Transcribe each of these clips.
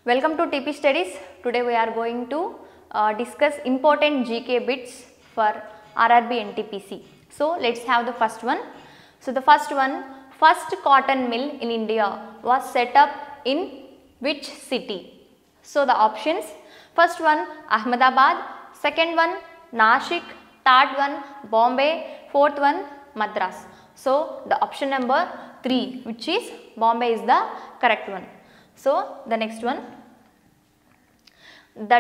Welcome to TP Studies. Today we are going to discuss important GK bits for RRB NTPC. So let's have the first one. So the first one, first cotton mill in India was set up in which city? So the options, first one Ahmedabad, second one Nashik, third one Bombay, fourth one Madras. So the option number 3, which is Bombay, is the correct one. So the next one, the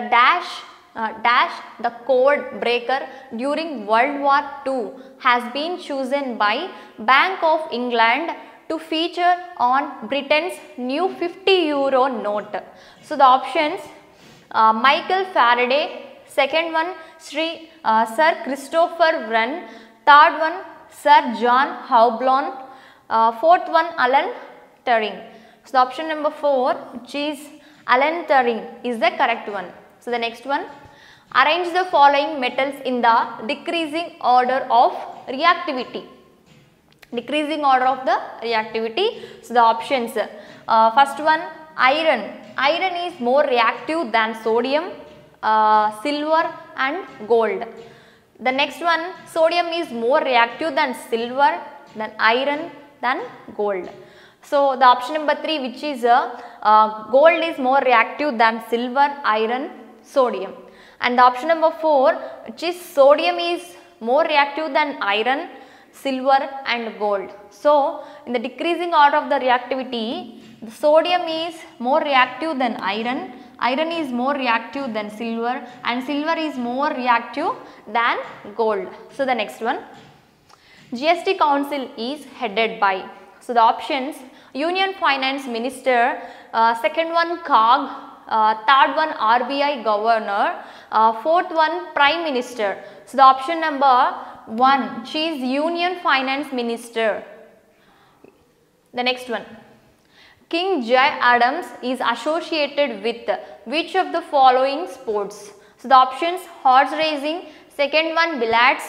the code breaker during World War II has been chosen by Bank of England to feature on Britain's new €50 note. So the options, Michael Faraday, second one Sir Christopher Wren, third one Sir John Houblon, fourth one Alan Turing. So the option number 4, which is Alan Turing, is the correct one. So the next one, arrange the following metals in the decreasing order of reactivity. Decreasing order of the reactivity. So the options, first one iron. Iron is more reactive than sodium, silver and gold. The next one, sodium is more reactive than silver, than iron, than gold. So the option number 3, which is gold is more reactive than silver, iron, sodium. And the option number 4, which is sodium is more reactive than iron, silver and gold. So in the decreasing order of the reactivity, the sodium is more reactive than iron, iron is more reactive than silver and silver is more reactive than gold. So the next one, GST Council is headed by. So the options, Union Finance Minister, second one COG, third one RBI Governor, fourth one Prime Minister. So the option number 1, she is Union Finance Minister. The next one, King Jay Adams is associated with which of the following sports? So the options, horse racing, second one billiards,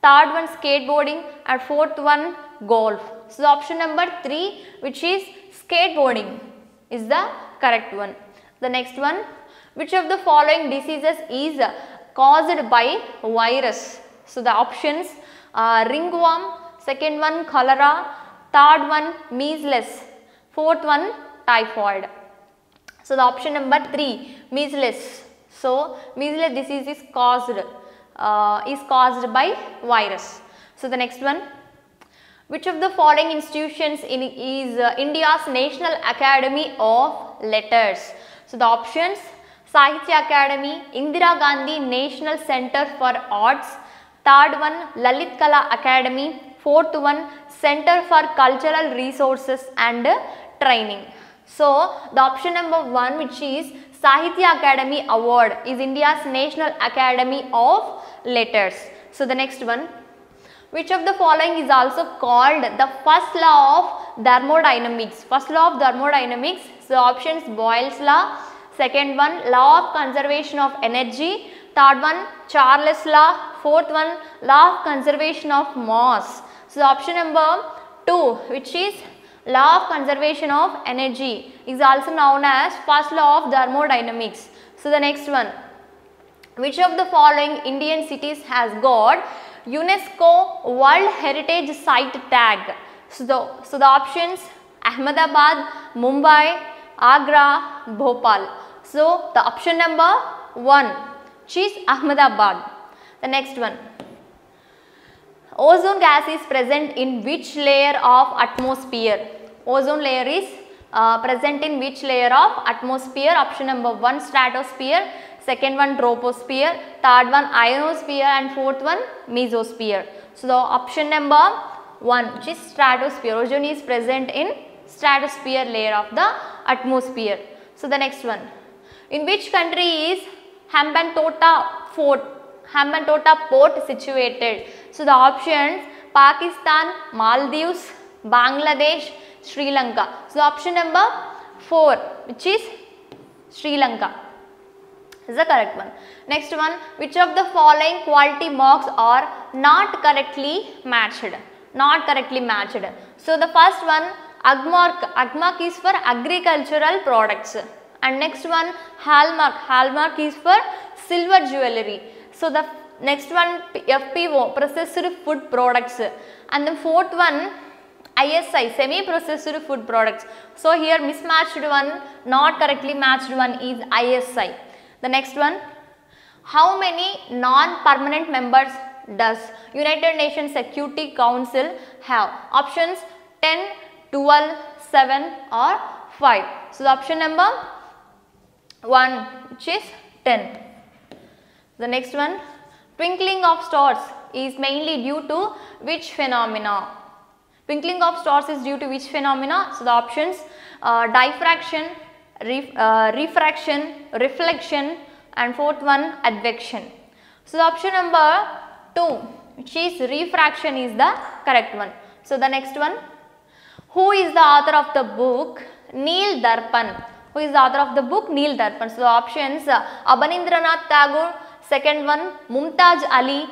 third one skateboarding and fourth one golf. So the option number 3, which is skateboarding, is the correct one. The next one, which of the following diseases is caused by virus? So the options, ringworm, second one cholera, third one measles, fourth one typhoid. So the option number 3, measles. So measles disease is caused by virus. So the next one, which of the following institutions is India's National Academy of Letters? So the options, Sahitya Academy, Indira Gandhi National Center for Arts, third one Lalit Kala Academy, fourth one Center for Cultural Resources and Training. So the option number 1, which is Sahitya Academy Award, is India's National Academy of Letters. So the next one, which of the following is also called the first law of thermodynamics? First law of thermodynamics. So options, Boyle's law, second one law of conservation of energy, third one Charles law, fourth one law of conservation of mass. So option number 2, which is law of conservation of energy, is also known as first law of thermodynamics. So the next one, which of the following Indian cities has got UNESCO World Heritage Site tag? So the options, Ahmedabad, Mumbai, Agra, Bhopal. So the option number 1, which is Ahmedabad. The next one, ozone gas is present in which layer of atmosphere? Ozone layer is present in which layer of atmosphere? Option number 1, stratosphere, second one troposphere, third one ionosphere and fourth one mesosphere. So the option number 1, which is stratosphere, ozone is present in stratosphere layer of the atmosphere. So the next one, in which country is Hambantota Port situated? So the options, Pakistan, Maldives, Bangladesh, Sri Lanka. So option number 4, which is Sri Lanka, is the correct one. Next one, which of the following quality marks are not correctly matched? Not correctly matched. So the first one, AGMARK. AGMARK is for agricultural products. and next one hallmark. Hallmark is for silver jewelry. So the next one FPO, processed food products, and the fourth one ISI, semi processed food products. So here mismatched one, not correctly matched one is ISI. The next one, how many non-permanent members does United Nations Security Council have? Options 10, 12, 7 or 5. So the option number 1, which is 10. The next one, twinkling of stars is mainly due to which phenomena? Twinkling of stars is due to which phenomena? So the options diffraction, refraction, reflection, and fourth one advection. So the option number 2, which is refraction, is the correct one. So the next one, who is the author of the book Neel Darpan? Who is the author of the book Neel Darpan? So the options Abanindranath Tagore, second one Mumtaz Ali,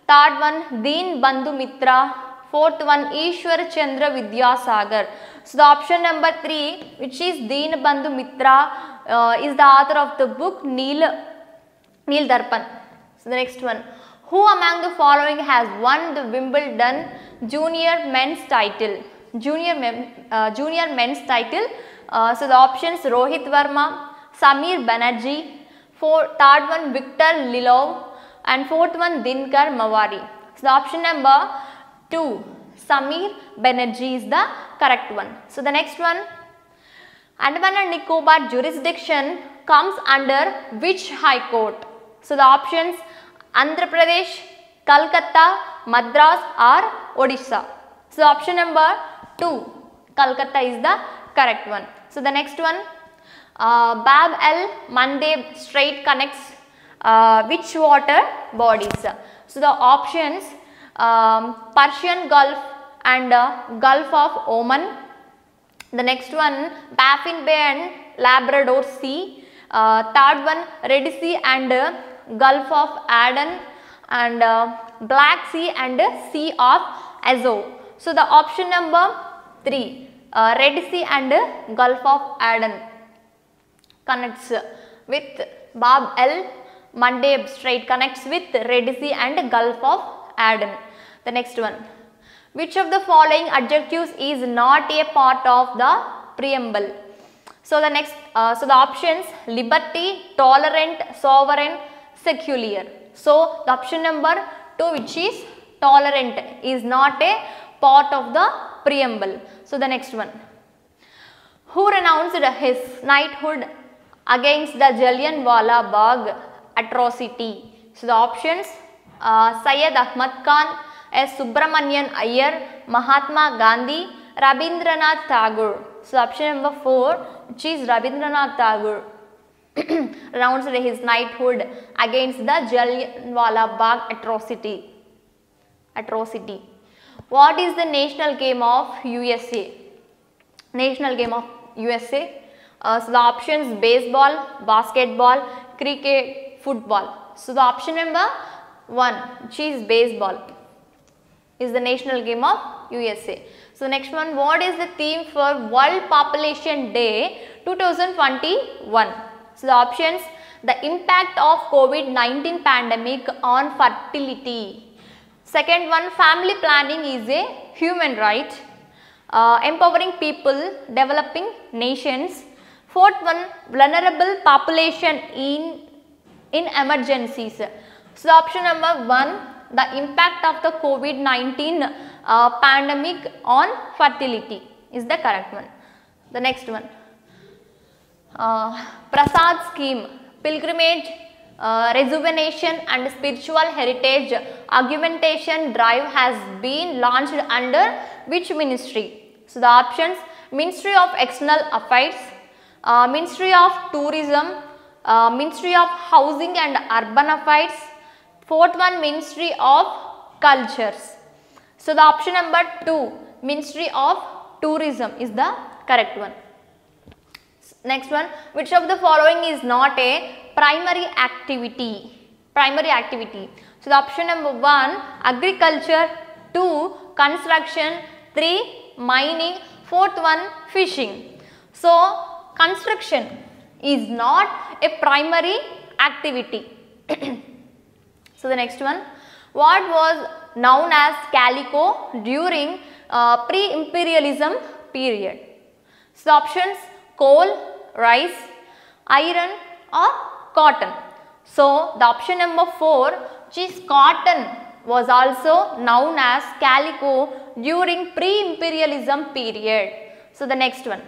third one Deen Bandhu Mitra, fourth one Ishwar Chandra Vidyasagar. So the option number 3, which is Deen Bandhu Mitra, is the author of the book Neel Darpan. So the next one, who among the following has won the Wimbledon junior men's title? Junior men's title. So the options Rohit Verma, Samir Banerjee, third one Victor Lilov, and fourth one Dinkar Mawari. So the option number 2, Samir Banerjee, is the correct one. So the next one, Andaman and Nicobar jurisdiction comes under which high court? So the options Andhra Pradesh, Calcutta, Madras or Odisha. So option number 2, Calcutta, is the correct one. So the next one, Bab el Mandeb Strait connects which water bodies? So the options Persian Gulf and Gulf of Oman. The next one, Baffin Bay and Labrador Sea. Third one, Red Sea and Gulf of Aden, and Black Sea and Sea of Azov. So the option number 3, Red Sea and Gulf of Aden connects with Bab el Mandeb Strait, connects with Red Sea and Gulf of Aden. The next one, which of the following adjectives is not a part of the preamble? So the next, so the options liberty, tolerant, sovereign, secular. So the option number 2, which is tolerant, is not a part of the preamble. So the next one, who renounced his knighthood against the Jallianwala Bagh atrocity? So the options Syed Ahmad Khan, S. Subramanian Iyer, Mahatma Gandhi, Rabindranath Tagore. So option number 4, which is Rabindranath Tagore, renounced his knighthood against the Jallianwala Bagh atrocity. What is the national game of USA? National game of USA. So the options baseball, basketball, cricket, football. So the option number 1, which is baseball, is the national game of USA. So the next one, what is the theme for World Population Day 2021? So the options, the impact of COVID-19 pandemic on fertility. Second one, family planning is a human right. Empowering people, developing nations. Fourth one, vulnerable population in emergencies. So the option number 1, the impact of the COVID-19 pandemic on fertility, is the correct one. The next one, Prasad scheme, pilgrimage, rejuvenation and spiritual heritage augmentation drive has been launched under which ministry? So the options, Ministry of External Affairs, Ministry of Tourism, Ministry of Housing and Urban Affairs, fourth one, Ministry of Cultures. So the option number 2, Ministry of Tourism, is the correct one. Next one, which of the following is not a primary activity? So the option number 1, agriculture, 2, construction, 3, mining, fourth one, fishing. So construction is not a primary activity. So the next one, what was known as calico during pre-imperialism period? So the options, coal, rice, iron or cotton. So the option number 4, which is cotton, was also known as calico during pre-imperialism period. So the next one,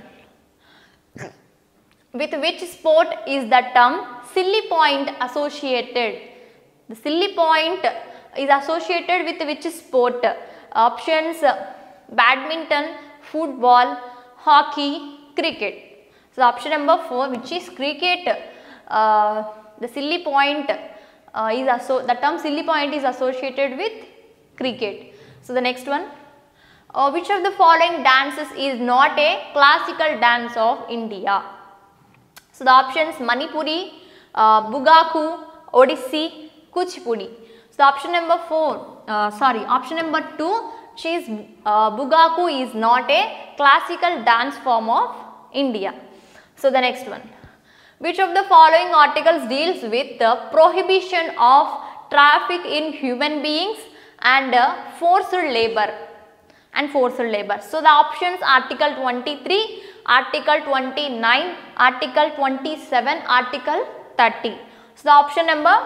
with which sport is the term silly point associated? The silly point is associated with which sport? Options, badminton, football, hockey, cricket. So option number 4, which is cricket, the silly point the term silly point is associated with cricket. So the next one, which of the following dances is not a classical dance of India? So the options, Manipuri, Bugaku, Odissi, Kuchipudi. So option number 2, which is Bugaku is not a classical dance form of India. So the next one, which of the following articles deals with the prohibition of traffic in human beings and forced labor? So the options, Article 23, Article 29, Article 27, Article 30. So the option number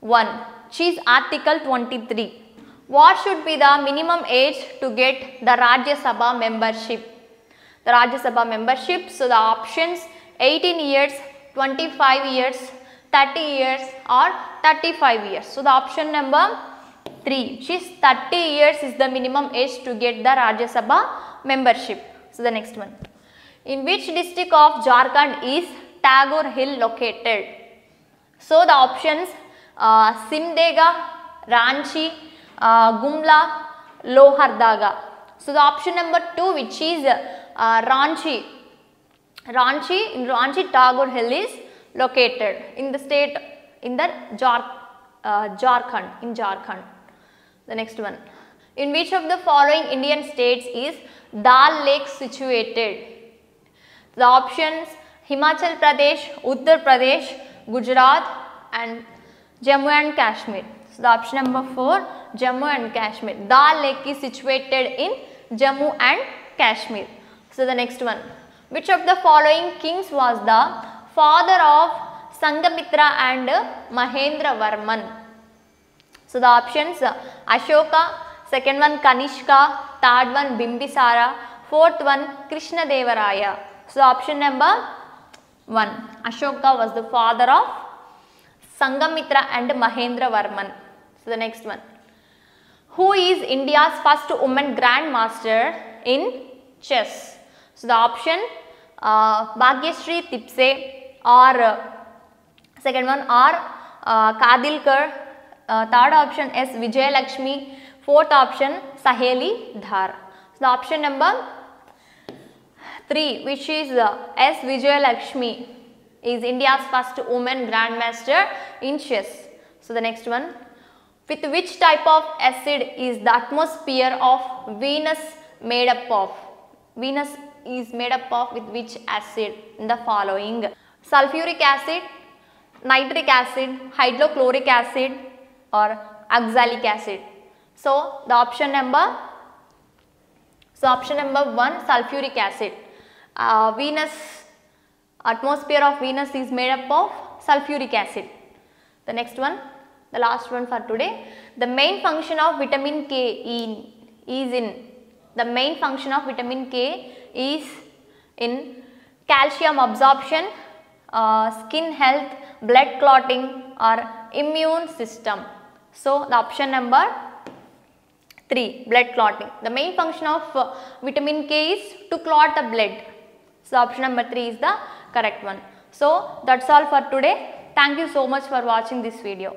1, which is Article 23. What should be the minimum age to get the Rajya Sabha membership? The Rajya Sabha membership, so the options, 18 years, 25 years, 30 years or 35 years. So the option number 3, which is 30 years is the minimum age to get the Rajya Sabha membership. So the next one, in which district of Jharkhand is Tagore Hill located? So the options, Simdega, Ranchi, Gumla, Lohardaga. So the option number 2, which is Ranchi. In Ranchi, Tagore Hill is located in the state, in the Jharkhand. The next one, in which of the following Indian states is Dal Lake situated? The options, Himachal Pradesh, Uttar Pradesh, Gujarat and Jammu and Kashmir. So the option number 4, Jammu and Kashmir. Dal Lake is situated in Jammu and Kashmir. So the next one, which of the following kings was the father of Sangamitra and Mahendra Varman? So the options, Ashoka, second one Kanishka, third one Bimbisara, fourth one Krishnadevaraya. So option number 1, Ashoka was the father of Sangamitra and Mahendra Varman. So the next one, who is India's first woman grandmaster in chess? So the option, Bhagyashree Tipse or second one or Kadilkar, third option S Vijayalakshmi, fourth option Saheli Dhar. So the option number 3, which is S Vijayalakshmi, is India's first woman grandmaster in chess. So the next one, with which type of acid is the atmosphere of Venus made up of? Venus is made up of with which acid in the following? Sulfuric acid, nitric acid, hydrochloric acid or oxalic acid. So the option number 1, sulfuric acid. Atmosphere of Venus is made up of sulfuric acid. The next one, the last one for today, the main function of vitamin K is in calcium absorption, skin health, blood clotting or immune system. So the option number 3, blood clotting. The main function of vitamin K is to clot the blood. So option number 3 is the correct one. So that's all for today. Thank you so much for watching this video.